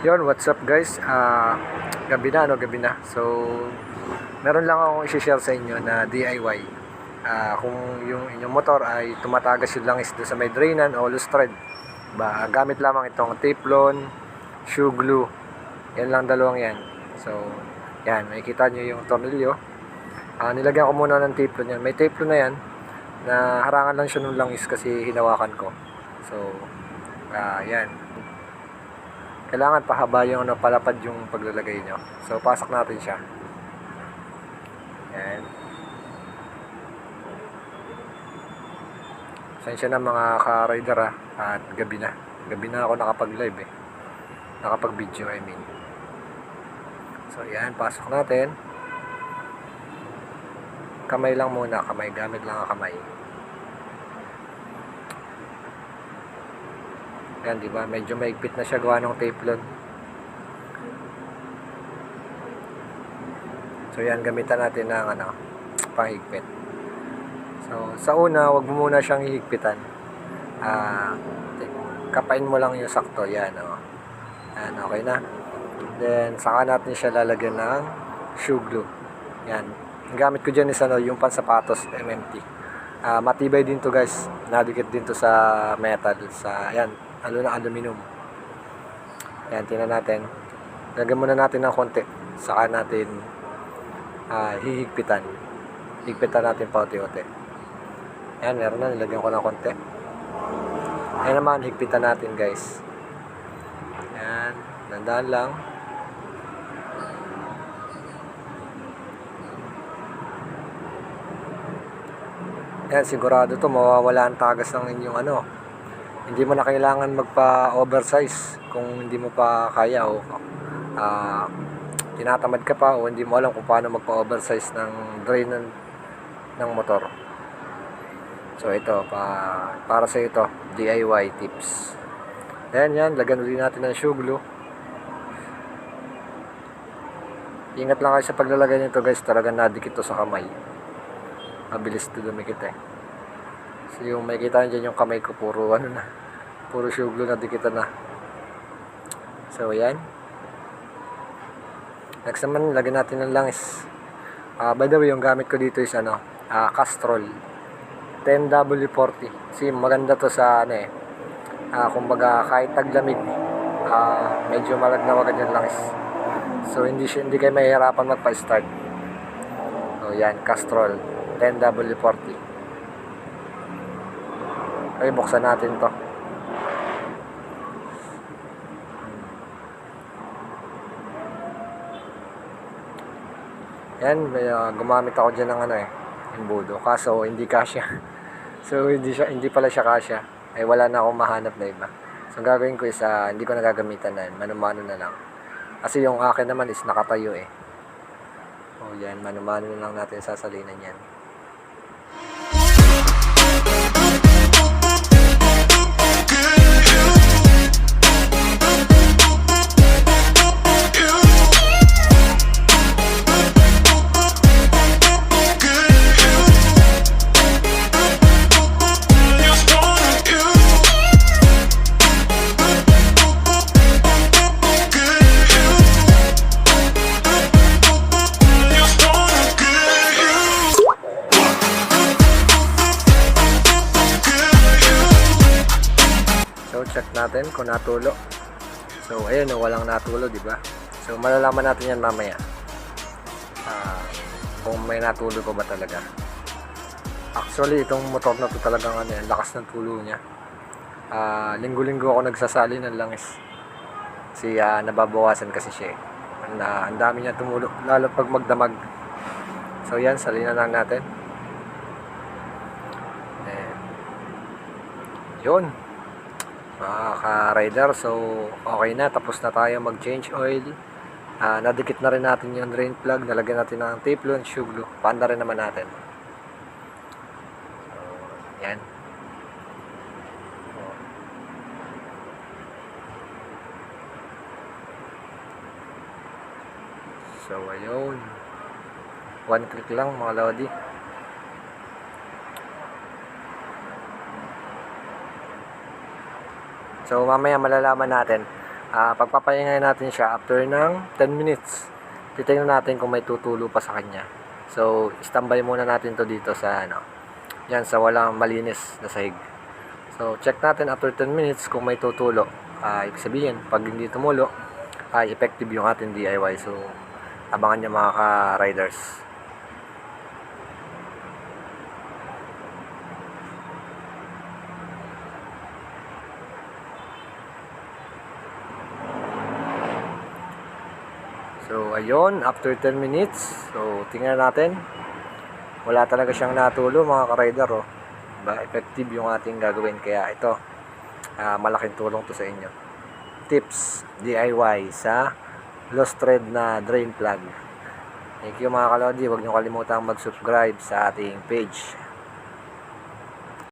Yon, what's up guys? Gabi na, gabi na. So, meron lang akong i-share sa inyo na DIY. Kung yung inyong motor ay tumatagas yung langis doon sa may drainan o loose thread, gamit lamang itong Teflon, shoe glue. Yan lang, dalawang yan. So, yan, makikita nyo yung tornilyo. Nilagyan ko muna ng Teflon yan. May Teflon na yan, na harangan lang siya ng langis kasi hinawakan ko. So, yan. Kailangan pahaba yung palapad yung paglalagay nyo. So, pasok natin siya. Yan. Sensya na mga ka-rider at gabi na. Gabi na ako nakapag-live nakapag-video I mean. So, yan. Pasok natin. Kamay lang muna. Kamay. Gamit lang ang kamay. Yan, di ba? Medyo maigpit na siya gawa ng Teflon. So, yan, gamitan natin ng panghigpit. So, sa una, wag mo muna siyang hihigpitan. Kapain mo lang yung sakto. Yan, Yan, okay na. Then, saka natin siya lalagyan ng shoe glue. Yan. Ang gamit ko dyan is yung pansapatos, MMT. Matibay din to guys. Nadikit din to sa metal. Yan. Na aluminum. Ayan, tingnan natin. Lagyan muna natin ng konti. Saka natin hihigpitan. Higpitan natin pauti-uti. Ayan, meron na. Nilagyan ko ng konti. Ayan naman, higpitan natin guys. Ayan, dandaan lang. Ayan, sigurado to mawawala ang tagas ng inyong hindi mo na kailangan magpa-oversize kung hindi mo pa kaya o tinatamad ka pa o hindi mo alam kung paano magpa-oversize ng drain ng motor. So ito, para sa ito, DIY tips. Yan, lagyan ulit natin ng shoe glue. Ingat lang kayo sa paglalagay nito guys, talagang nadikit to sa kamay. Mabilis to dumikit So yung makikita nyo dyan yung kamay ko puro puro shoe glue na dikitan na. So yan. Next naman lagyan natin ng langis. By the way yung gamit ko dito is Castrol 10W40. Kasi maganda to sa kumbaga kahit taglamig medyo malagnawagad yung langis. So hindi kayo mahihirapan magpa-start. So yan, Castrol 10W40. Okay, buksan natin to. Yan, gumamit ako dyan ng embudo. Kaso hindi kasya. So hindi pala siya kasya. Wala na akong mahanap na iba. So ang gagawin ko is hindi ko nagagamitan na. Mano-mano na lang. Kasi yung akin naman is nakatayo Oh yan, mano-mano na lang natin sasalinan yan. Check natin kung natulo. So ayun, walang natulo, di ba? So malalaman natin yan mamaya. Kung may natulo ko ba talaga. Actually, itong motor na to talagang lakas ng tulo niya. Linggo-linggo ako nagsasali ng langis. Kasi nababawasan kasi siya. Ang dami niya tumulo, lalo pag magdamag. So yan, salinan lang natin. Yun. Ka-rider, so okay na, tapos na tayo mag-change oil. Nadikit na rin natin yung drain plug, nalagyan natin ng Teflon, shoe glue, paanda rin naman natin. So, yan. So ayun, one click lang mga lodi. So mamaya malalaman natin Pagpapahingayin natin siya after ng 10 minutes. Titingnan natin kung may tutulo pa sa kanya. So, standby muna natin to dito sa yan sa walang malinis na sahig. So, check natin after 10 minutes kung may tutulo. Ibig sabihin, pag hindi tumulo, effective yung ating DIY. So, abangan nyo mga ka-riders. So, ayun, after 10 minutes, so, tingnan natin. Wala talaga siyang natulo mga ka-rider, oh. Diba? Effective yung ating gagawin. Kaya ito, malaking tulong to sa inyo. Tips, DIY sa lost thread na drain plug. Thank you mga kalodi. Huwag niyo kalimutang mag-subscribe sa ating page.